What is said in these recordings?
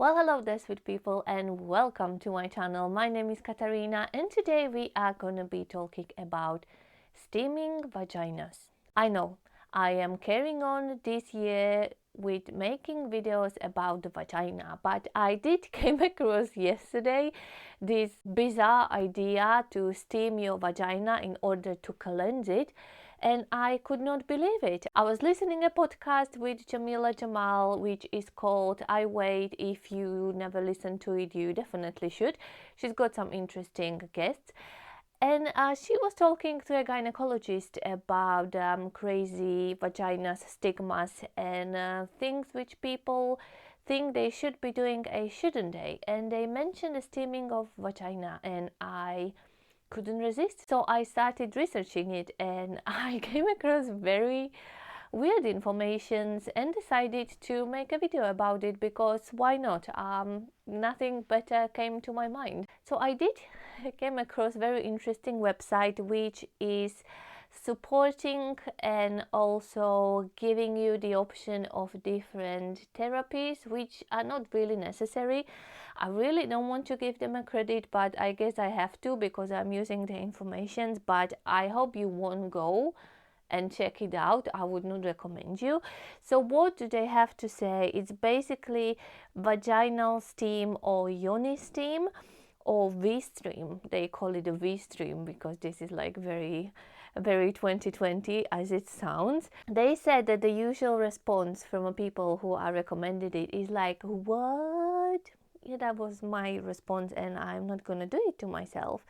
Well, hello there, sweet people, and welcome to my channel. My name is Katarina, and today we are gonna be talking about steaming vaginas. I know I am carrying on this year with making videos about the vagina, but I did came across yesterday this bizarre idea to steam your vagina in order to cleanse it, and I could not believe it. I was listening a podcast with Jamila Jamal, which is called I Wait. If you never listened to it, you definitely should. She's got some interesting guests. And she was talking to a gynecologist about crazy vaginas, stigmas, and things which people think they should be doing, shouldn't they? And they mentioned the steaming of vagina, and I couldn't resist. So I started researching it, and I came across very weird informations and decided to make a video about it because why not? Nothing better came to my mind. So I did came across very interesting website which is supporting and also giving you the option of different therapies which are not really necessary. I really don't want to give them a credit, but I guess I have to because I'm using the information. But I hope you won't go and check it out. I would not recommend you. So what do they have to say? It's basically vaginal steam or yoni steam or V-stream. They call it a V-stream because this is like very 2020 as it sounds. They said that the usual response from people who are recommended it is like, what? Yeah, that was my response, and I'm not gonna do it to myself.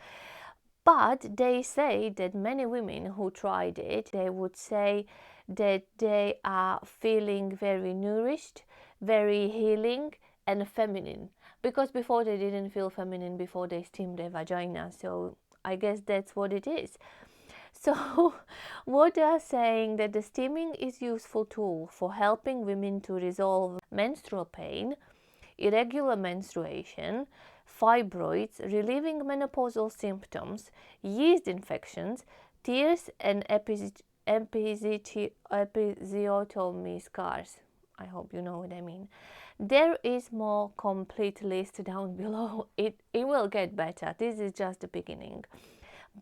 But they say that many women who tried it, they would say that they are feeling very nourished, very healing and feminine, because before they didn't feel feminine before they steamed their vagina. So I guess that's what it is. So what they are saying that the steaming is useful tool for helping women to resolve menstrual pain, irregular menstruation, fibroids, relieving menopausal symptoms, yeast infections, tears, and episiotomy scars. I hope you know what I mean. There is more complete list down below. It will get better. This is just the beginning.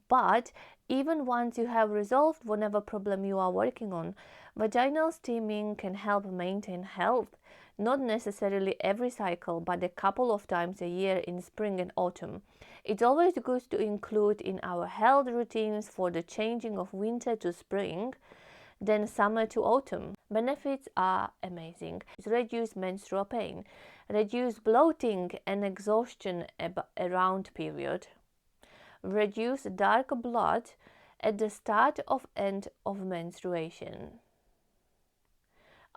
But even once you have resolved whatever problem you are working on, vaginal steaming can help maintain health, not necessarily every cycle, but a couple of times a year in spring and autumn. It's always good to include in our health routines for the changing of winter to spring, then summer to autumn. Benefits are amazing. Reduce menstrual pain, reduce bloating and exhaustion around period, reduce dark blood at the start of end of menstruation.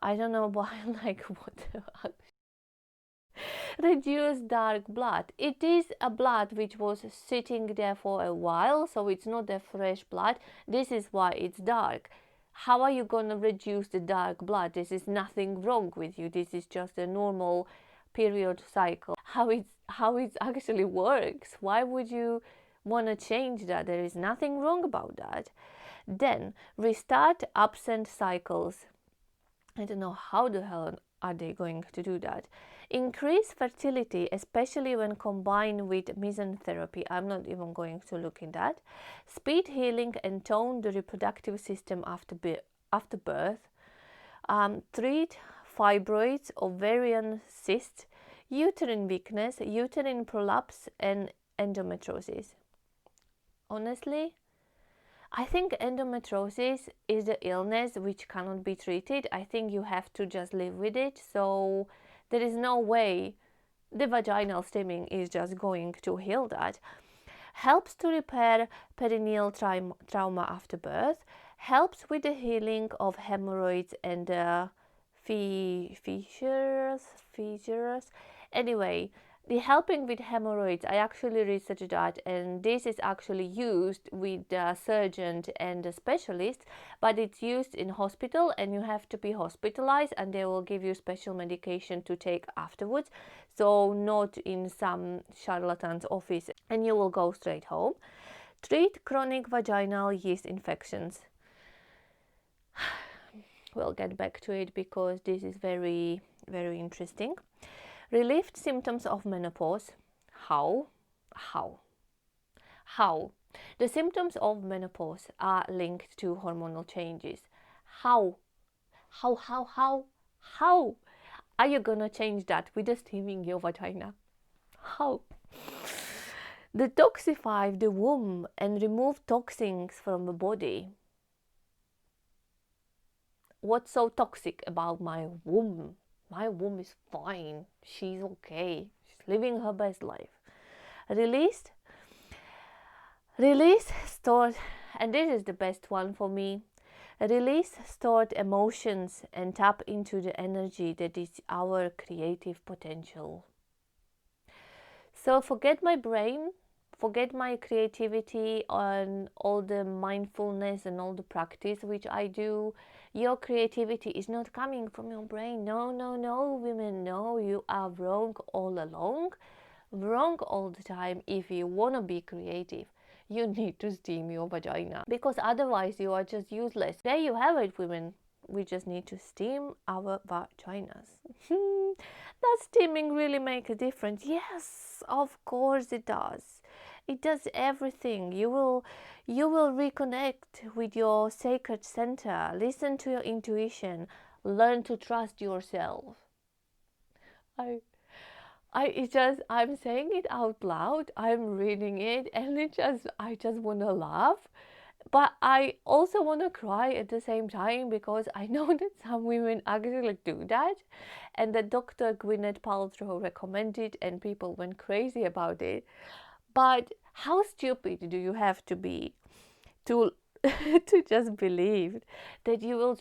I don't know why, like, what the fuck? Reduce dark blood. It is a blood which was sitting there for a while, so it's not a fresh blood. This is why it's dark. How are you going to reduce the dark blood? This is nothing wrong with you. This is just a normal period cycle. How it actually works. Why would you want to change that? There is nothing wrong about that. Then restart absent cycles. I don't know how the hell are they going to do that. Increase fertility, especially when combined with mesotherapy. I'm not even going to look in that. Speed healing and tone the reproductive system after birth. Treat fibroids, ovarian cysts, uterine weakness, uterine prolapse, and endometriosis. Honestly, I think endometriosis is the illness which cannot be treated. I think you have to just live with it. So there is no way the vaginal steaming is just going to heal that. Helps to repair perineal trauma after birth. Helps with the healing of hemorrhoids and fissures. Anyway, the helping with hemorrhoids, I actually researched that, and this is actually used with the surgeon and the specialist, but it's used in hospital and you have to be hospitalized and they will give you special medication to take afterwards. So not in some charlatan's office and you will go straight home. Treat chronic vaginal yeast infections. We'll get back to it because this is very interesting. Relieved symptoms of menopause. How? How? The symptoms of menopause are linked to hormonal changes. How? How are you gonna change that with just steaming your vagina? How? Detoxify the womb and remove toxins from the body. What's so toxic about my womb? My womb is fine. She's okay. She's living her best life. Release, stored, and this is the best one for me. Release stored emotions and tap into the energy that is our creative potential. So forget my brain, forget my creativity and all the mindfulness and all the practice which I do. Your creativity is not coming from your brain. No, women, no, you are wrong all along. Wrong all the time. If you want to be creative, you need to steam your vagina, because otherwise you are just useless. There you have it, women. We just need to steam our vaginas. Does steaming really make a difference? Yes, of course it does. It does everything. You will reconnect with your sacred center. Listen to your intuition. Learn to trust yourself. I'm saying it out loud. I'm reading it, and I just want to laugh. But I also want to cry at the same time, because I know that some women actually do that, and that Dr. Gwyneth Paltrow recommended and people went crazy about it. But how stupid do you have to be to to just believe that you will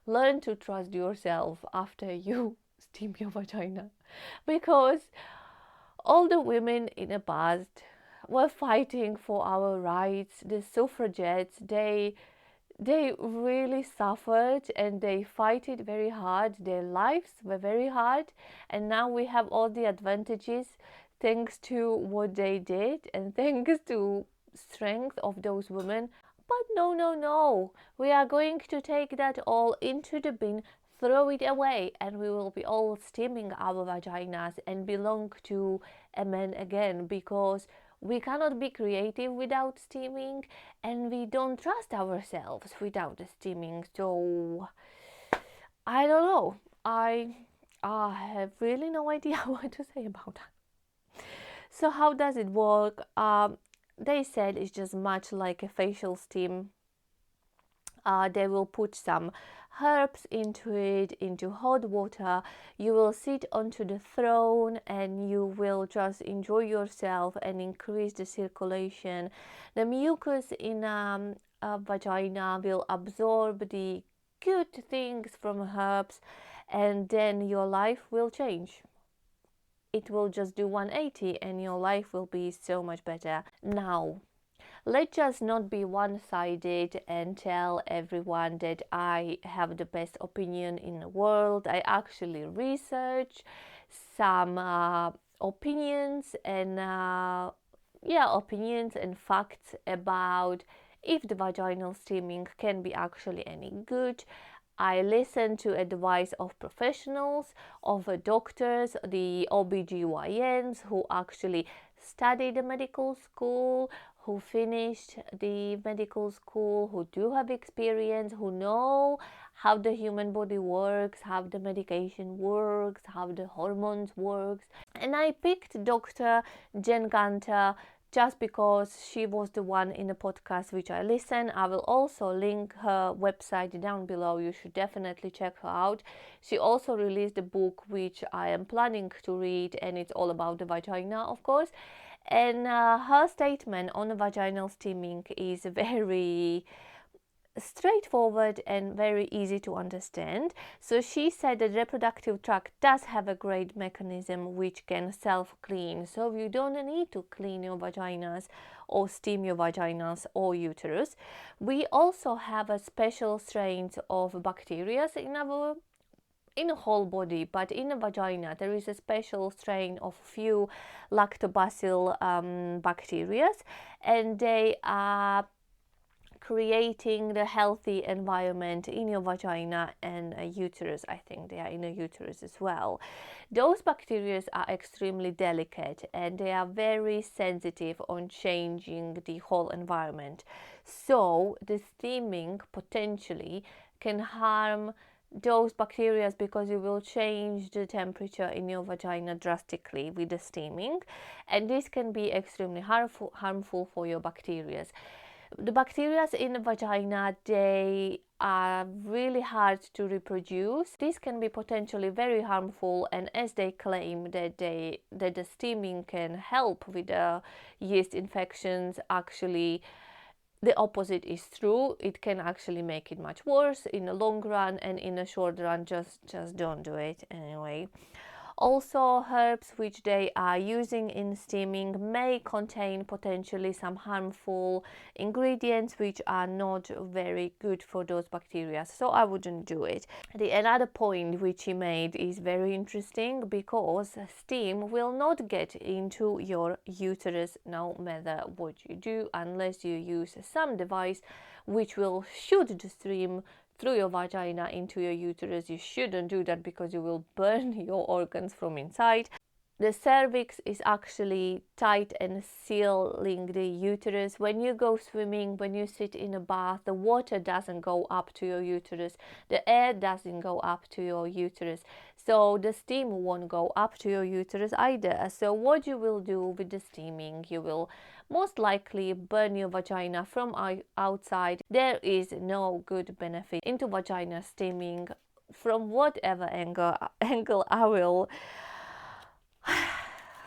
learn to trust yourself after you steam your vagina? Because all the women in the past were fighting for our rights. The suffragettes, they really suffered and they fight it very hard. Their lives were very hard, and now we have all the advantages thanks to what they did and thanks to strength of those women. But no, we are going to take that all into the bin, throw it away, and we will be all steaming our vaginas and belong to a man again, because we cannot be creative without steaming, and we don't trust ourselves without the steaming. So I don't know. I have really no idea what to say about that. So how does it work? They said it's just much like a facial steam. They will put some herbs into hot water. You will sit onto the throne and you will just enjoy yourself and increase the circulation. The mucus in a vagina will absorb the good things from herbs, and then your life will change. It will just do 180 and your life will be so much better. Now, let's just not be one-sided and tell everyone that I have the best opinion in the world. I actually research some opinions and facts about if the vaginal steaming can be actually any good. I listen to advice of professionals, of doctors, the OBGYNs who actually studied the medical school, who finished the medical school, who do have experience, who know how the human body works, how the medication works, how the hormones works. And I picked Dr. Jen Gunter just because she was the one in the podcast which I listen. I will also link her website down below. You should definitely check her out. She also released a book which I am planning to read, and it's all about the vagina, of course. And her statement on vaginal steaming is very straightforward and very easy to understand. So she said the reproductive tract does have a great mechanism which can self-clean. So you don't need to clean your vaginas or steam your vaginas or uterus. We also have a special strains of bacteria in the whole body, but in the vagina there is a special strain of few lactobacillus bacteria, and they are creating the healthy environment in your vagina and uterus. I think they are in the uterus as well. Those bacteria are extremely delicate and they are very sensitive on changing the whole environment. So the steaming potentially can harm those bacteria because you will change the temperature in your vagina drastically with the steaming, and this can be extremely harmful for your bacteria. The bacteria in the vagina, they are really hard to reproduce. This can be potentially very harmful, and as they claim that the steaming can help with the yeast infections, actually the opposite is true. It can actually make it much worse in the long run, and in the short run just don't do it anyway. Also, herbs which they are using in steaming may contain potentially some harmful ingredients which are not very good for those bacteria, so I wouldn't do it. Another point which he made is very interesting, because steam will not get into your uterus no matter what you do, unless you use some device which will shoot the steam through your vagina into your uterus. You shouldn't do that because you will burn your organs from inside. The cervix is actually tight and sealing the uterus. When you go swimming, when you sit in a bath, the water doesn't go up to your uterus, the air doesn't go up to your uterus, so the steam won't go up to your uterus either. So what you will do with the steaming, you will most likely burn your vagina from outside. There is no good benefit into vagina steaming from whatever angle I will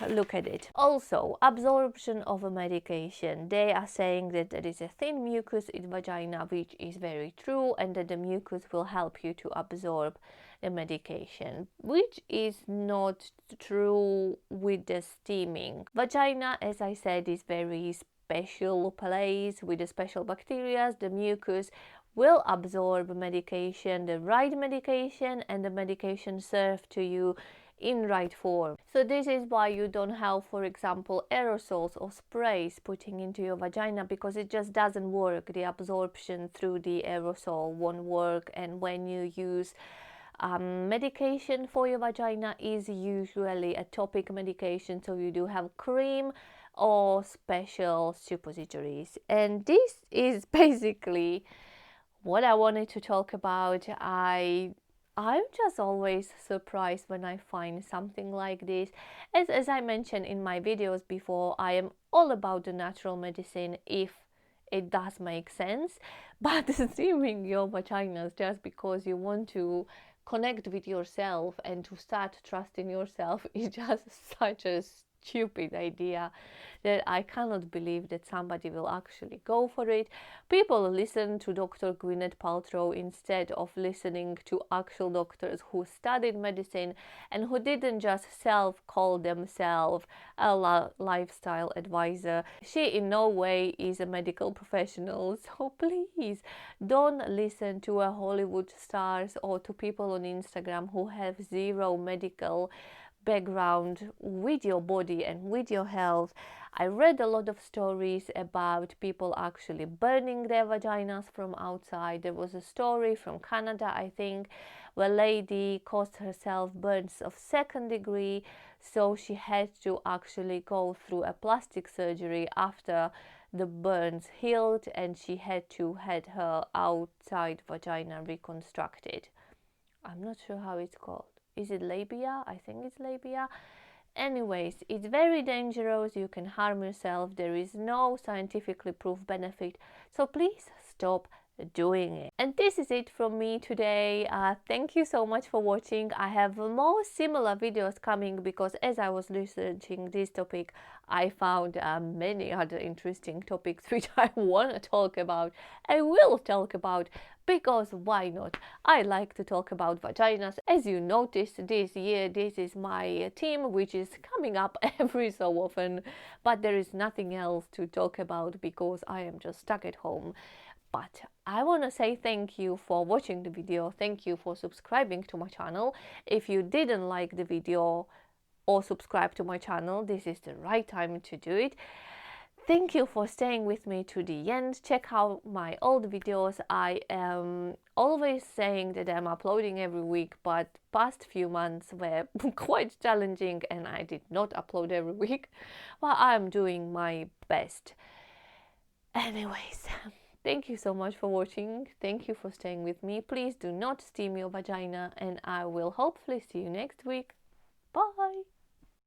look at it. Also, absorption of a medication. They are saying that there is a thin mucus in vagina, which is very true, and that the mucus will help you to absorb the medication, which is not true with the steaming. Vagina, as I said, is very special place with the special bacteria. The mucus will absorb medication, the right medication, and the medication served to you in right form. So this is why you don't have, for example, aerosols or sprays putting into your vagina, because it just doesn't work. The absorption through the aerosol won't work, and when you use medication for your vagina is usually a topic medication, so you do have cream or special suppositories. And this is basically what I wanted to talk about. I'm just always surprised when I find something like this. As I mentioned in my videos before, I am all about the natural medicine if it does make sense, but steaming your vaginas just because you want to connect with yourself and to start trusting yourself is just such a stupid idea that I cannot believe that somebody will actually go for it. People listen to Dr. Gwyneth Paltrow instead of listening to actual doctors who studied medicine and who didn't just call themselves a lifestyle advisor. She in no way is a medical professional, so please don't listen to a Hollywood stars or to people on Instagram who have zero medical background with your body and with your health. I read a lot of stories about people actually burning their vaginas from outside. There was a story from Canada, I think, where a lady caused herself burns of 2nd degree, so she had to actually go through a plastic surgery after the burns healed, and she had to have her outside vagina reconstructed. I'm not sure how it's called. Is it labia? I think it's labia. Anyways, it's very dangerous. You can harm yourself. There is no scientifically proved benefit. So please stop doing it. And this is it from me today. Thank you so much for watching. I have more similar videos coming because as I was researching this topic, I found many other interesting topics which I want to talk about. I will talk about, because why not? I like to talk about vaginas. As you noticed, this year this is my theme, which is coming up every so often, but there is nothing else to talk about because I am just stuck at home. But I want to say thank you for watching the video. Thank you for subscribing to my channel. If you didn't like the video or subscribe to my channel, this is the right time to do it. Thank you for staying with me to the end. Check out my old videos. I am always saying that I'm uploading every week, but past few months were quite challenging and I did not upload every week, but I'm doing my best. Anyways, thank you so much for watching. Thank you for staying with me. Please do not steam your vagina and I will hopefully see you next week. Bye!